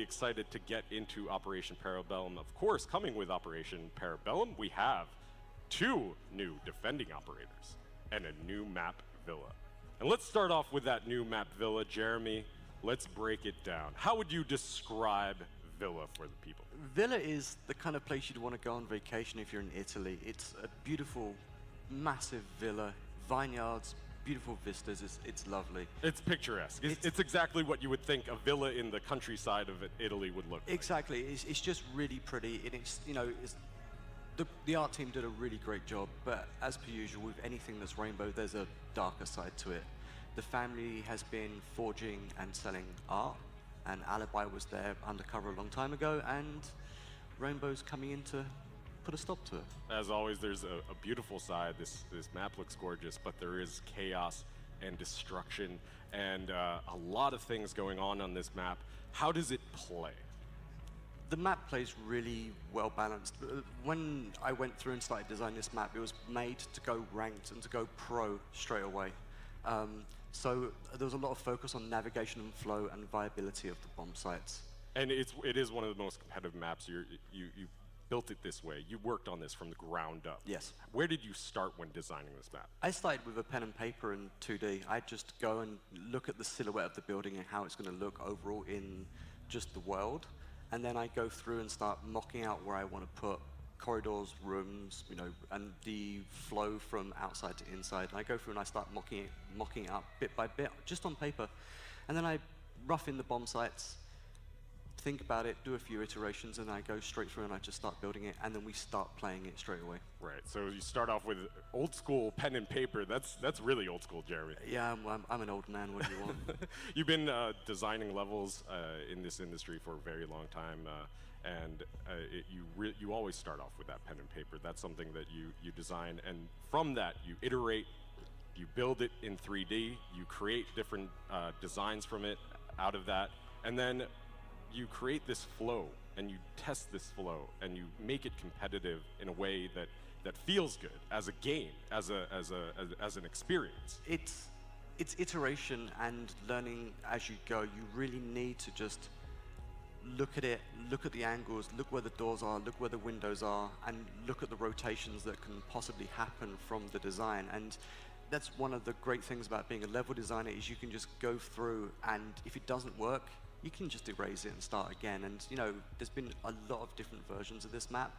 excited to get into Operation Parabellum. Of course, coming with Operation Parabellum, we have 2 new defending operators and a new map villa. And let's start off with that new map villa. Jeremy, let's break it down. How would you describe villa for the people? Villa is the kind of place you'd want to go on vacation if you're in Italy. It's a beautiful, massive villa, vineyards, beautiful vistas. It's lovely. It's picturesque. It's exactly what you would think a villa in the countryside of Italy would look like. Exactly. It's just really pretty. And it's, you know, the art team did a really great job. But as per usual, with anything that's rainbow, there's a darker side to it. The family has been forging and selling art, and Alibi was there undercover a long time ago, and Rainbow's coming in to put a stop to it. As always, there's a beautiful side. This map looks gorgeous, but there is chaos and destruction and a lot of things going on this map. How does it play? The map plays really well balanced. When I went through and started designing this map, it was made to go ranked and to go pro straight away. So there was a lot of focus on navigation and flow and viability of the bomb sites. And it is one of the most competitive maps. You built it this way. You worked on this from the ground up. Yes. Where did you start when designing this map? I started with a pen and paper in 2D. I'd just go and look at the silhouette of the building and how it's going to look overall in just the world. And then I go through and start mocking out where I want to put corridors, rooms, you know, and the flow from outside to inside. And I go through and I start mocking it up bit by bit, just on paper. And then I rough in the bomb sites, think about it, do a few iterations, and I go straight through and I just start building it, and then we start playing it straight away. Right, so you start off with old school pen and paper. That's really old school, Jeremy. Yeah, I'm an old man, what do you want? You've been designing levels in this industry for a very long time, and you always start off with that pen and paper. That's something that you design, and from that you iterate, you build it in 3D, you create different designs from it out of that, and then you create this flow, and you test this flow, and you make it competitive in a way that feels good as a game, as an experience. It's iteration and learning as you go. You really need to just look at it, look at the angles, look where the doors are, look where the windows are, and look at the rotations that can possibly happen from the design. And that's one of the great things about being a level designer, is you can just go through, and if it doesn't work, you can just erase it and start again. And you know, there's been a lot of different versions of this map.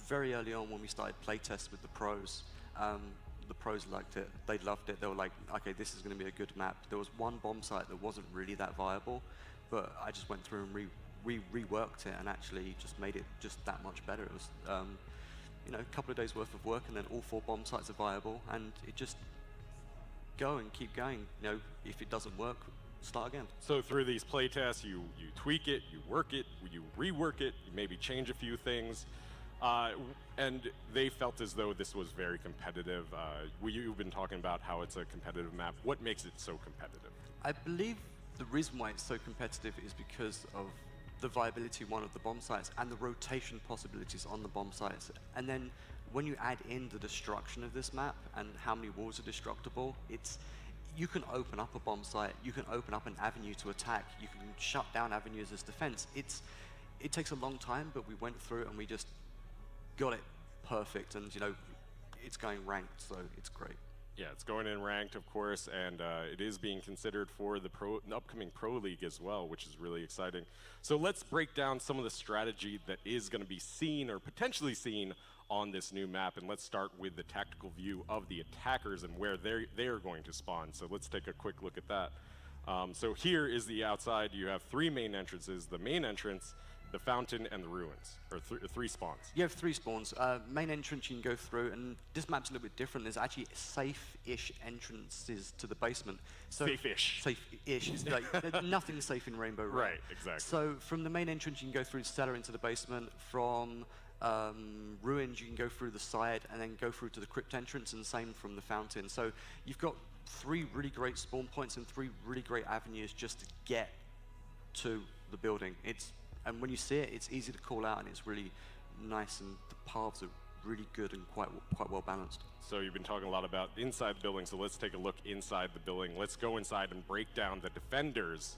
Very early on when we started playtests with the pros liked it, they loved it, they were like, okay, this is going to be a good map. There was one bomb site that wasn't really that viable, but I just went through and reworked it and actually just made it just that much better. It was you know, a couple of days worth of work, and then all 4 bomb sites are viable, and it just go and keep going. You know, if it doesn't work, start again. So through these playtests, you tweak it, you work it, you rework it, you maybe change a few things, and they felt as though this was very competitive. You've been talking about how it's a competitive map. What makes it so competitive? I believe the reason why it's so competitive is because of the viability of the bomb sites and the rotation possibilities on the bomb sites. And then when you add in the destruction of this map and how many walls are destructible, you can open up a bomb site, you can open up an avenue to attack, you can shut down avenues as defense. It takes a long time, but we went through and we just got it perfect, and you know, it's going ranked, so it's great. Yeah, it's going in ranked, of course, and it is being considered for the upcoming Pro League as well, which is really exciting. So let's break down some of the strategy that is going to be seen or potentially seen on this new map, and let's start with the tactical view of the attackers and where they're going to spawn. So let's take a quick look at that. So here is the outside. You have 3 main entrances: the main entrance, the fountain, and the ruins, or 3 spawns. You have 3 spawns. Main entrance you can go through, and this map's a little bit different. There's actually safe-ish entrances to the basement. So safe-ish. Safe-ish. It's like, nothing's safe in Rainbow. Right, exactly. So from the main entrance, you can go through the cellar into the basement. From ruins, you can go through the side and then go through to the crypt entrance, and same from the fountain. So you've got 3 really great spawn points and 3 really great avenues just to get to the building. And when you see it, it's easy to call out, and it's really nice, and the paths are really good and quite well balanced. So you've been talking a lot about inside the building, so let's take a look inside the building. Let's go inside and break down the defenders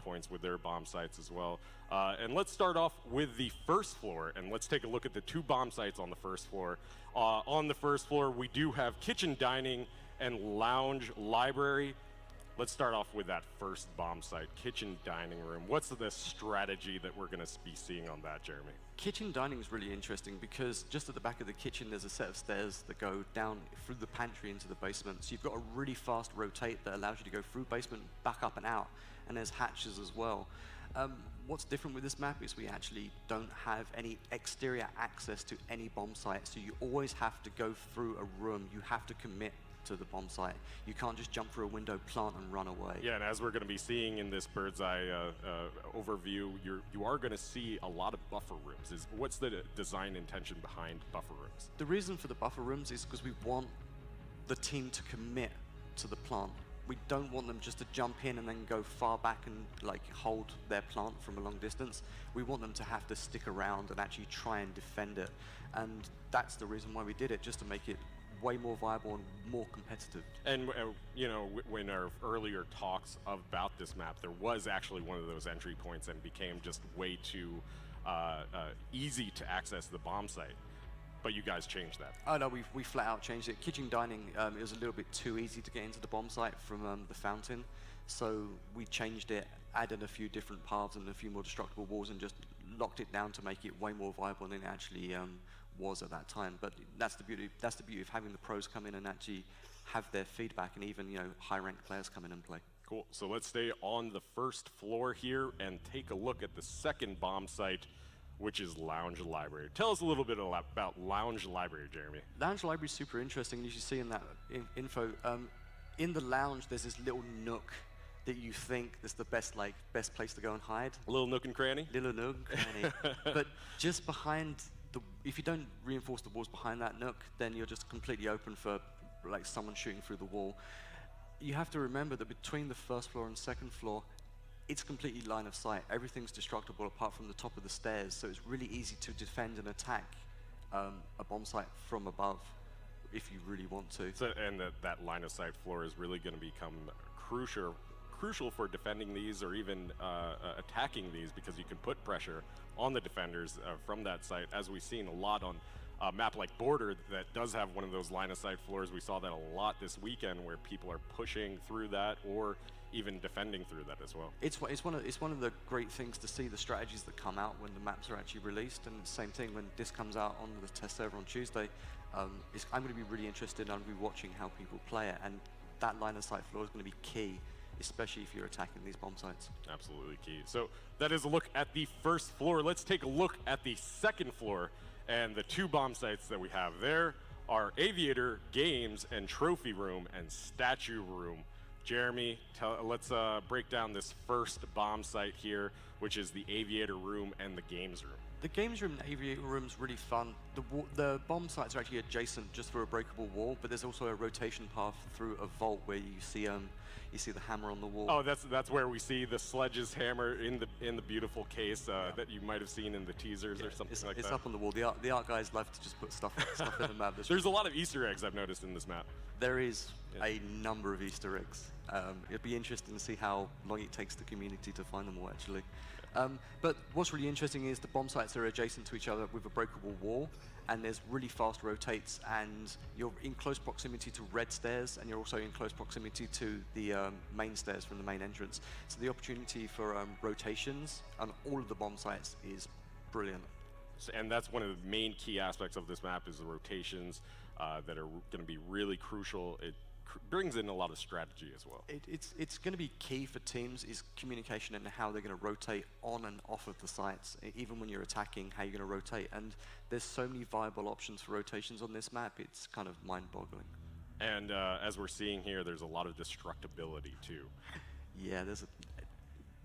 points with their bomb sites as well. And let's start off with the first floor, and let's take a look at the 2 bomb sites on the first floor. On the first floor, we do have kitchen, dining, and lounge library. Let's start off with that first bomb site, kitchen dining room. What's the strategy that we're going to be seeing on that, Jeremy? Kitchen dining is really interesting because just at the back of the kitchen there's a set of stairs that go down through the pantry into the basement. So you've got a really fast rotate that allows you to go through basement, back up and out, and there's hatches as well. What's different with this map is we actually don't have any exterior access to any bomb site, so you always have to go through a room. You have to commit to the bomb site. You can't just jump through a window, plant, and run away. Yeah, and as we're going to be seeing in this bird's eye overview, you are going to see a lot of buffer rooms. What's the design intention behind buffer rooms? The reason for the buffer rooms is because we want the team to commit to the plant. We don't want them just to jump in and then go far back and like hold their plant from a long distance. We want them to have to stick around and actually try and defend it. And that's the reason why we did it, just to make it way more viable and more competitive. And you know, when our earlier talks about this map, there was actually one of those entry points and became just way too easy to access the bomb site. But you guys changed that. Oh no, we flat out changed it. Kitchen dining, it was a little bit too easy to get into the bomb site from the fountain, so we changed it, added a few different paths and a few more destructible walls, and just locked it down to make it way more viable than it actually was at that time. But that's the beauty. That's the beauty of having the pros come in and actually have their feedback, and even high-ranked players come in and play. Cool. So let's stay on the first floor here and take a look at the second bomb site, which is Lounge Library. Tell us a little bit about Lounge Library, Jeremy. Lounge Library is super interesting, and as you see in that info, in the lounge there's this little nook that you think is the best place to go and hide. A little nook and cranny? Little nook and cranny. But just behind if you don't reinforce the walls behind that nook, then you're just completely open for like someone shooting through the wall. You have to remember that between the first floor and second floor, it's completely line of sight. Everything's destructible apart from the top of the stairs, so it's really easy to defend and attack a bomb site from above if you really want to. So, and that line of sight floor is really going to become crucial for defending these or even attacking these, because you can put pressure on the defenders from that site, as we've seen a lot on a map like Border that does have one of those line of sight floors. We saw that a lot this weekend, where people are pushing through that or even defending through that as well. It's one of the great things to see the strategies that come out when the maps are actually released, and same thing when this comes out on the test server on Tuesday. I'm going to be really interested, and I'll be watching how people play it, and that line of sight floor is going to be key, especially if you're attacking these bomb sites. Absolutely key. So that is a look at the first floor. Let's take a look at the second floor, and the 2 bomb sites that we have there are Aviator, Games, and Trophy Room, and Statue Room. Jeremy, let's break down this first bomb site here, which is the Aviator Room and the Games Room. The Games Room and Aviator Room is really fun. The bomb sites are actually adjacent just through a breakable wall, but there's also a rotation path through a vault where you see the hammer on the wall. Oh, that's where we see the Sledge's hammer in the beautiful case that you might have seen in the teasers or something like that. It's up on the wall. The art guys love to just put stuff in the map. There's a lot of Easter eggs I've noticed in this map. There is a number of Easter eggs. It'd be interesting to see how long it takes the community to find them all, actually. But what's really interesting is the bomb sites are adjacent to each other with a breakable wall, and there's really fast rotates, and you're in close proximity to red stairs, and you're also in close proximity to the main stairs from the main entrance. So the opportunity for rotations on all of the bomb sites is brilliant. And that's one of the main key aspects of this map, is the rotations that are going to be really crucial. It brings in a lot of strategy as well. It's going to be key for teams, is communication and how they're going to rotate on and off of the sites. Even when you're attacking, how you're going to rotate. And there's so many viable options for rotations on this map, it's kind of mind-boggling. And as we're seeing here, there's a lot of destructibility too. Yeah,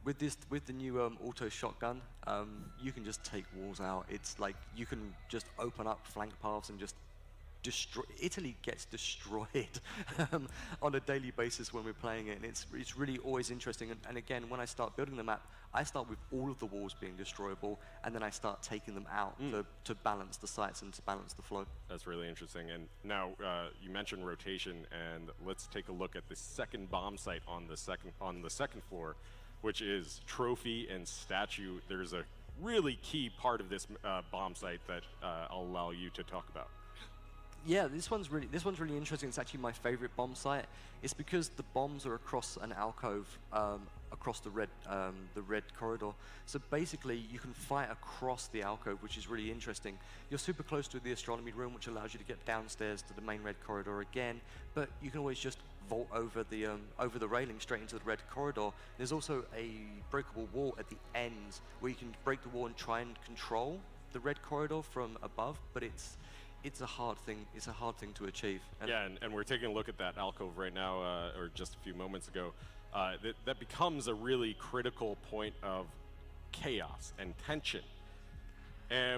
with the new auto shotgun, you can just take walls out. It's like you can just open up flank paths and just destroy. Italy gets destroyed on a daily basis when we're playing it, and it's really always interesting. And again, when I start building the map, I start with all of the walls being destroyable, and then I start taking them out to balance the sites and to balance the flow. That's really interesting. And now you mentioned rotation, and let's take a look at the second bomb site on the second floor, which is trophy and statue. There's a really key part of this bomb site that I'll allow you to talk about. Yeah, this one's really interesting. It's actually my favorite bomb site. It's because the bombs are across an alcove, across the red corridor. So basically, you can fight across the alcove, which is really interesting. You're super close to the astronomy room, which allows you to get downstairs to the main red corridor again. But you can always just vault over the railing straight into the red corridor. There's also a breakable wall at the end where you can break the wall and try and control the red corridor from above. But it's a hard thing. It's a hard thing to achieve. Yeah, and we're taking a look at that alcove right now, or just a few moments ago. That becomes a really critical point of chaos and tension.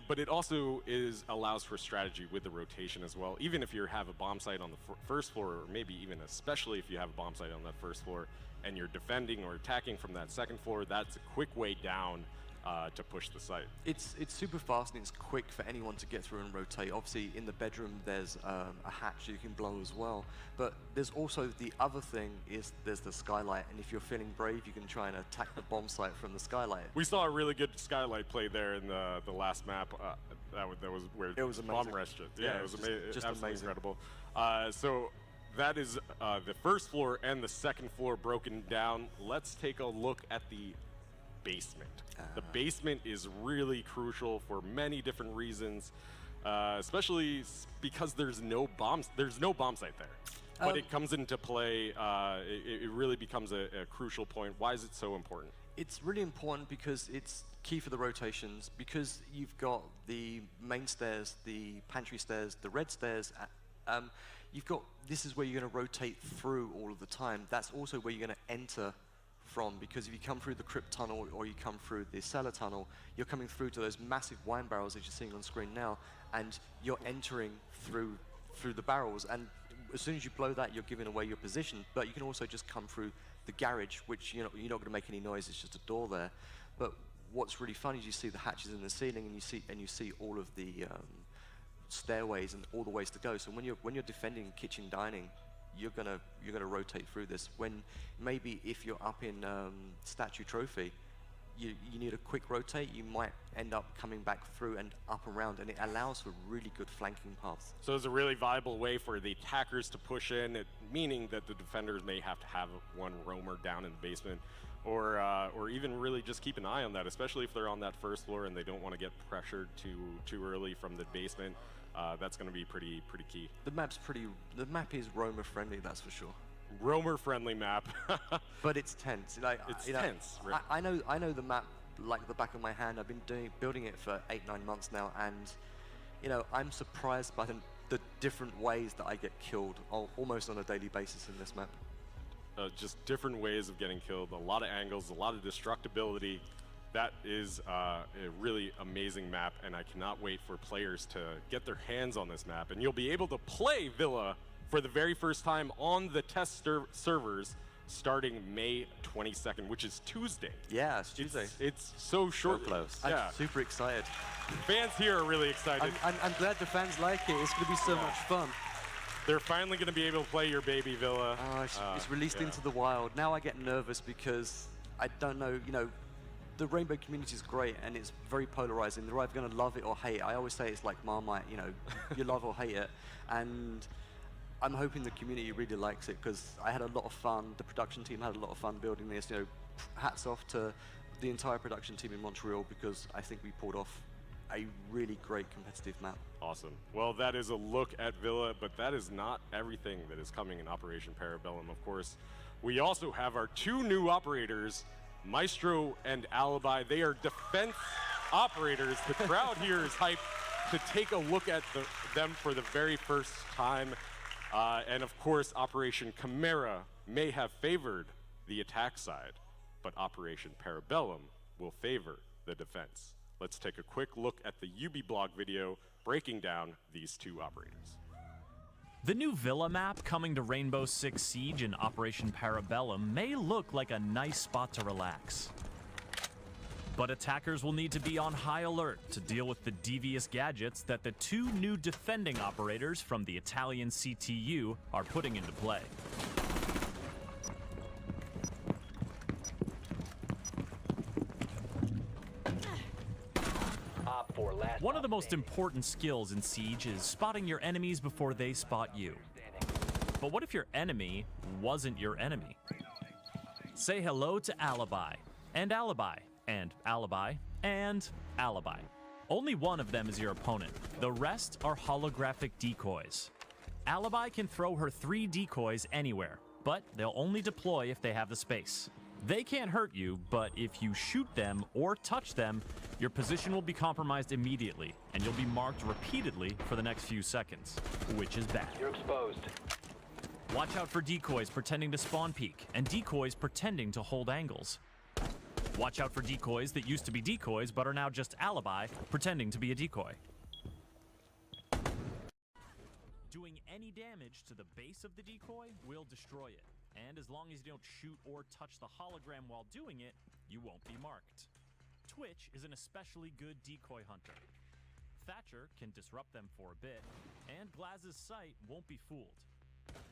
But it also allows for strategy with the rotation as well. Even if you have a bomb site on the first floor, or maybe even especially if you have a bomb site on that first floor, and you're defending or attacking from that second floor, that's a quick way down to push the site. It's super fast and it's quick for anyone to get through and rotate. Obviously, in the bedroom, there's a hatch you can blow as well. But there's also the other thing is there's the skylight, and if you're feeling brave, you can try and attack the bomb site from the skylight. We saw a really good skylight play there in the last map. That was where it was bomb rushed it. Yeah, it was just absolutely amazing. incredible. So that is the first floor and the second floor broken down. Let's take a look at the basement. The basement is really crucial for many different reasons, especially because there's no bomb site there. But it comes into play. It really becomes a crucial point. Why is it so important? It's really important because it's key for the rotations, because you've got the main stairs, the pantry stairs, the red stairs. This is where you're going to rotate through all of the time. That's also where you're going to enter from, because if you come through the crypt tunnel or you come through the cellar tunnel, you're coming through to those massive wine barrels that you're seeing on screen now, and you're entering through the barrels. And as soon as you blow that, you're giving away your position. But you can also just come through the garage, which you're not going to make any noise. It's just a door there. But what's really fun is you see the hatches in the ceiling, and you see all of the stairways and all the ways to go. So when you're defending kitchen dining, you're gonna rotate through this. When maybe if you're up in statue trophy, you need a quick rotate, you might end up coming back through and up around, and it allows for really good flanking paths. So it's a really viable way for the attackers to push in, meaning that the defenders may have to have one roamer down in the basement, or even really just keep an eye on that, especially if they're on that first floor and they don't want to get pressured too early from the basement. That's going to be pretty key. The map is roamer friendly, that's for sure. Roamer friendly map. But it's tense. It's tense. Right? I know the map like the back of my hand. I've been building it for 8-9 months now, and I'm surprised by the different ways that I get killed almost on a daily basis in this map. Just different ways of getting killed, a lot of angles, a lot of destructibility. That is a really amazing map, and I cannot wait for players to get their hands on this map. And you'll be able to play Villa for the very first time on the test servers starting May 22nd, which is Tuesday. Yeah, it's Tuesday. It's so short. So close. Yeah. I'm super excited. Fans here are really excited. I'm glad the fans like it. It's going to be so much fun. They're finally going to be able to play your baby Villa. It's released into the wild. Now I get nervous because I don't know, the Rainbow community is great and it's very polarizing. They're either going to love it or hate it. I always say it's like Marmite, you love or hate it. And I'm hoping the community really likes it because I had a lot of fun. The production team had a lot of fun building this. Hats off to the entire production team in Montreal because I think we pulled off a really great competitive map. Awesome. Well, that is a look at Villa, but that is not everything that is coming in Operation Parabellum, of course. We also have our two new operators, Maestro and Alibi. They are defense operators. The crowd here is hyped to take a look at them for the very first time. And of course, Operation Chimera may have favored the attack side, but Operation Parabellum will favor the defense. Let's take a quick look at the UB blog video breaking down these two operators. The new Villa map coming to Rainbow Six Siege in Operation Parabellum may look like a nice spot to relax. But attackers will need to be on high alert to deal with the devious gadgets that the two new defending operators from the Italian CTU are putting into play. One of the most important skills in Siege is spotting your enemies before they spot you. But what if your enemy wasn't your enemy? Say hello to Alibi, and Alibi, and Alibi, and Alibi. Only one of them is your opponent. The rest are holographic decoys. Alibi can throw her 3 decoys anywhere, but they'll only deploy if they have the space. They can't hurt you, but if you shoot them or touch them, your position will be compromised immediately, and you'll be marked repeatedly for the next few seconds, which is bad. You're exposed. Watch out for decoys pretending to spawn peek, and decoys pretending to hold angles. Watch out for decoys that used to be decoys but are now just Alibi, pretending to be a decoy. Doing any damage to the base of the decoy will destroy it. And as long as you don't shoot or touch the hologram while doing it, you won't be marked. Twitch is an especially good decoy hunter. Thatcher can disrupt them for a bit, and Glaz's sight won't be fooled.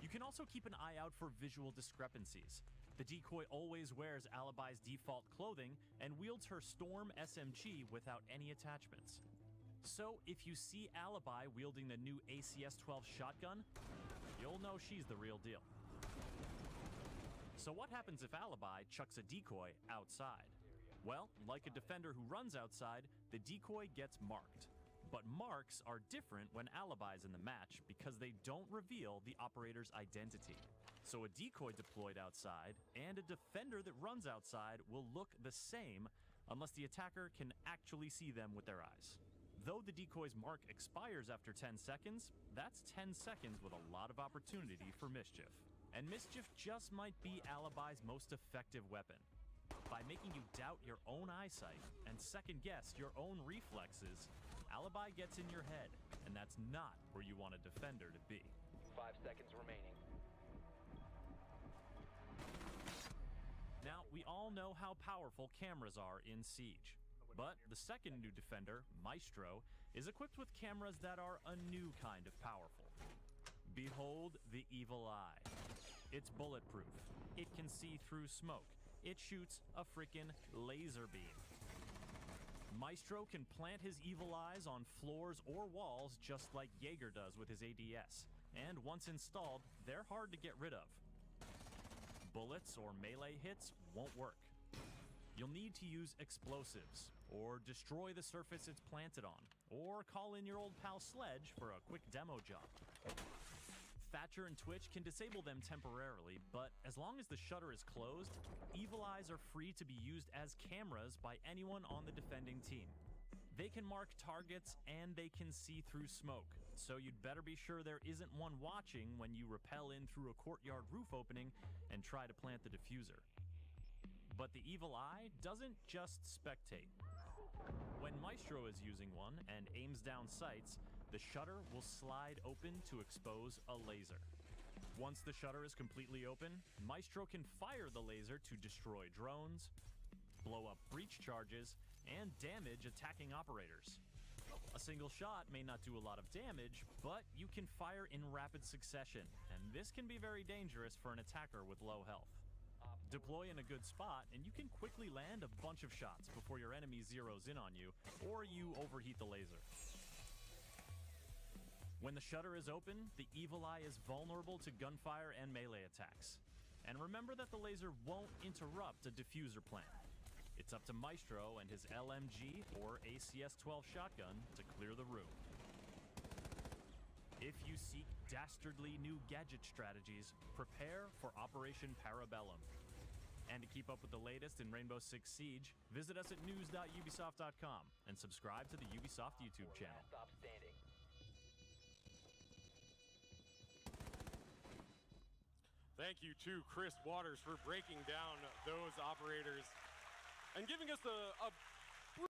You can also keep an eye out for visual discrepancies. The decoy always wears Alibi's default clothing and wields her Storm SMG without any attachments. So if you see Alibi wielding the new ACS-12 shotgun, you'll know she's the real deal. So what happens if Alibi chucks a decoy outside? Well, like a defender who runs outside, the decoy gets marked. But marks are different when Alibi's in the match because they don't reveal the operator's identity. So a decoy deployed outside and a defender that runs outside will look the same unless the attacker can actually see them with their eyes. Though the decoy's mark expires after 10 seconds, that's 10 seconds with a lot of opportunity for mischief. And mischief just might be Alibi's most effective weapon. By making you doubt your own eyesight and second-guess your own reflexes, Alibi gets in your head, and that's not where you want a defender to be. 5 seconds remaining. Now, we all know how powerful cameras are in Siege. But the second new defender, Maestro, is equipped with cameras that are a new kind of powerful. Behold the Evil Eye. It's bulletproof. It can see through smoke. It shoots a frickin' laser beam. Maestro can plant his evil eyes on floors or walls just like Jaeger does with his ADS. And once installed, they're hard to get rid of. Bullets or melee hits won't work. You'll need to use explosives, or destroy the surface it's planted on, or call in your old pal Sledge for a quick demo job. Thatcher and Twitch can disable them temporarily, but as long as the shutter is closed, Evil Eyes are free to be used as cameras by anyone on the defending team. They can mark targets and they can see through smoke, so you'd better be sure there isn't one watching when you rappel in through a courtyard roof opening and try to plant the diffuser. But the Evil Eye doesn't just spectate. When Maestro is using one and aims down sights, the shutter will slide open to expose a laser. Once the shutter is completely open, Maestro can fire the laser to destroy drones, blow up breach charges, and damage attacking operators. A single shot may not do a lot of damage, but you can fire in rapid succession, and this can be very dangerous for an attacker with low health. Deploy in a good spot, and you can quickly land a bunch of shots before your enemy zeroes in on you, or you overheat the laser. When the shutter is open, the Evil Eye is vulnerable to gunfire and melee attacks. And remember that the laser won't interrupt a diffuser plan. It's up to Maestro and his LMG or ACS-12 shotgun to clear the room. If you seek dastardly new gadget strategies, prepare for Operation Parabellum. And to keep up with the latest in Rainbow Six Siege, visit us at news.ubisoft.com and subscribe to the Ubisoft YouTube channel. Stop standing. Thank you to Chris Waters for breaking down those operators and giving us a